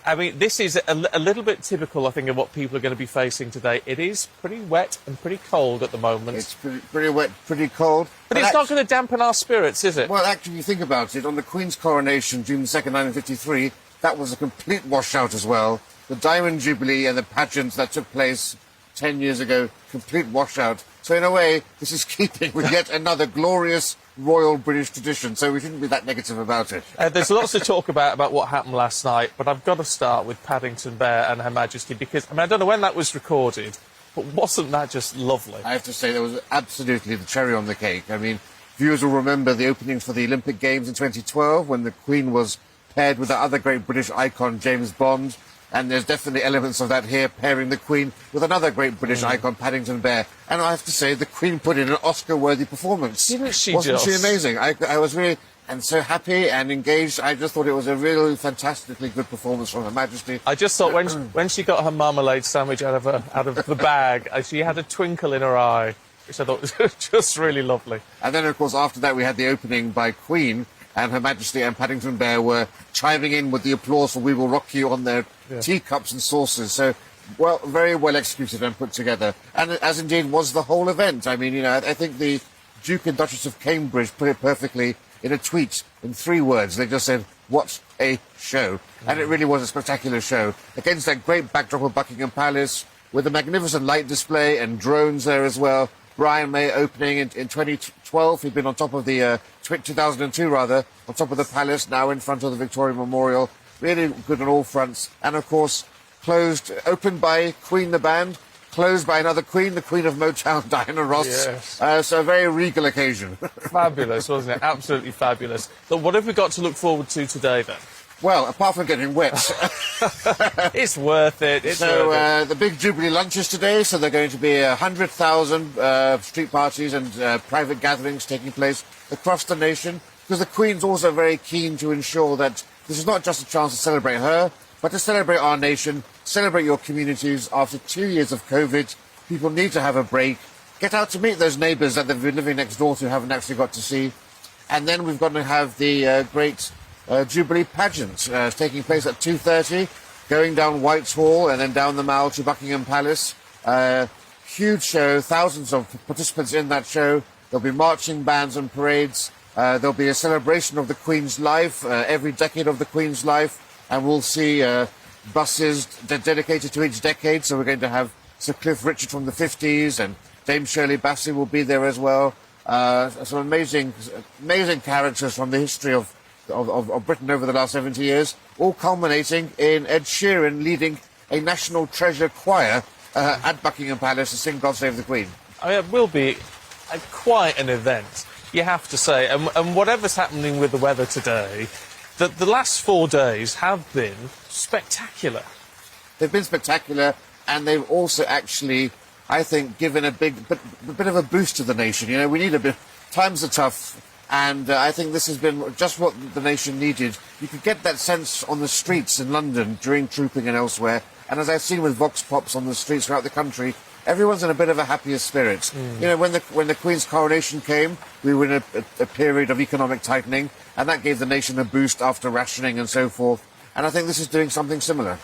I mean, this is a little bit typical, I think, of what people are going to be facing today. It is pretty wet and pretty cold at the moment. It's pretty wet, pretty cold. But it's not going to dampen our spirits, is it? Well, actually, if you think about it, on the Queen's coronation, June 2nd, 1953, that was a complete washout as well. The Diamond Jubilee and the pageants that took place 10 years ago, complete washout. So in a way, this is keeping with yet another glorious royal British tradition, so we shouldn't be that negative about it. There's lots to talk about what happened last night, but I've got to start with Paddington Bear and Her Majesty, because, I mean, I don't know when that was recorded, but wasn't that just lovely? I have to say, that was absolutely the cherry on the cake. I mean, viewers will remember the openings for the Olympic Games in 2012, when the Queen was paired with the other great British icon, James Bond. And there's definitely elements of that here, pairing the Queen with another great British icon, Paddington Bear. And I have to say, the Queen put in an Oscar-worthy performance. Didn't she? Wasn't she amazing? I was really and so happy and engaged. I just thought it was a really fantastically good performance from Her Majesty. I just thought when she got her marmalade sandwich out of the bag, she had a twinkle in her eye, which I thought was just really lovely. And then, of course, after that, we had the opening by Queen, and Her Majesty and Paddington Bear were chiming in with the applause for We Will Rock You on their teacups and saucers. So, well, very well executed and put together. And as indeed was the whole event. I mean, you know, I think the Duke and Duchess of Cambridge put it perfectly in a tweet in 3 words. They just said, "What a show." And it really was a spectacular show. Against that great backdrop of Buckingham Palace, with a magnificent light display and drones there as well. Brian May opening in 2012. He'd been on top of the 2002 rather, on top of the palace, now in front of the Victoria Memorial. Really good on all fronts. And of course, opened by Queen the band, closed by another Queen, the Queen of Motown, Diana Ross. Yes. So a very regal occasion. Fabulous, wasn't it? Absolutely fabulous. So what have we got to look forward to today then? Well, apart from getting wet. It's worth it. The big Jubilee lunches today, so there are going to be 100,000 street parties and private gatherings taking place across the nation, because the Queen's also very keen to ensure that this is not just a chance to celebrate her, but to celebrate our nation, celebrate your communities. After 2 years of COVID, people need to have a break, get out to meet those neighbours that they've been living next door to, haven't actually got to see. And then we've got to have the great Jubilee pageant taking place at 2:30, going down Whitehall and then down the Mall to Buckingham Palace. Huge show, thousands of participants in that show. There'll be marching bands and parades. There'll be a celebration of the Queen's life, every decade of the Queen's life, and we'll see buses dedicated to each decade. So we're going to have Sir Cliff Richard from the 50s, and Dame Shirley Bassey will be there as well. Some amazing characters from the history of Britain over the last 70 years, all culminating in Ed Sheeran leading a National Treasure choir at Buckingham Palace to sing God Save the Queen. I mean, it will be quite an event, you have to say. And whatever's happening with the weather today, the last 4 days have been spectacular. They've been spectacular, and they've also actually, I think, given a bit of a boost to the nation. You know, we need a bit. Times are tough. And I think this has been just what the nation needed. You could get that sense on the streets in London during trooping and elsewhere. And as I've seen with vox pops on the streets throughout the country, everyone's in a bit of a happier spirit. You know, when the Queen's coronation came, we were in a period of economic tightening, and that gave the nation a boost after rationing and so forth. And I think this is doing something similar.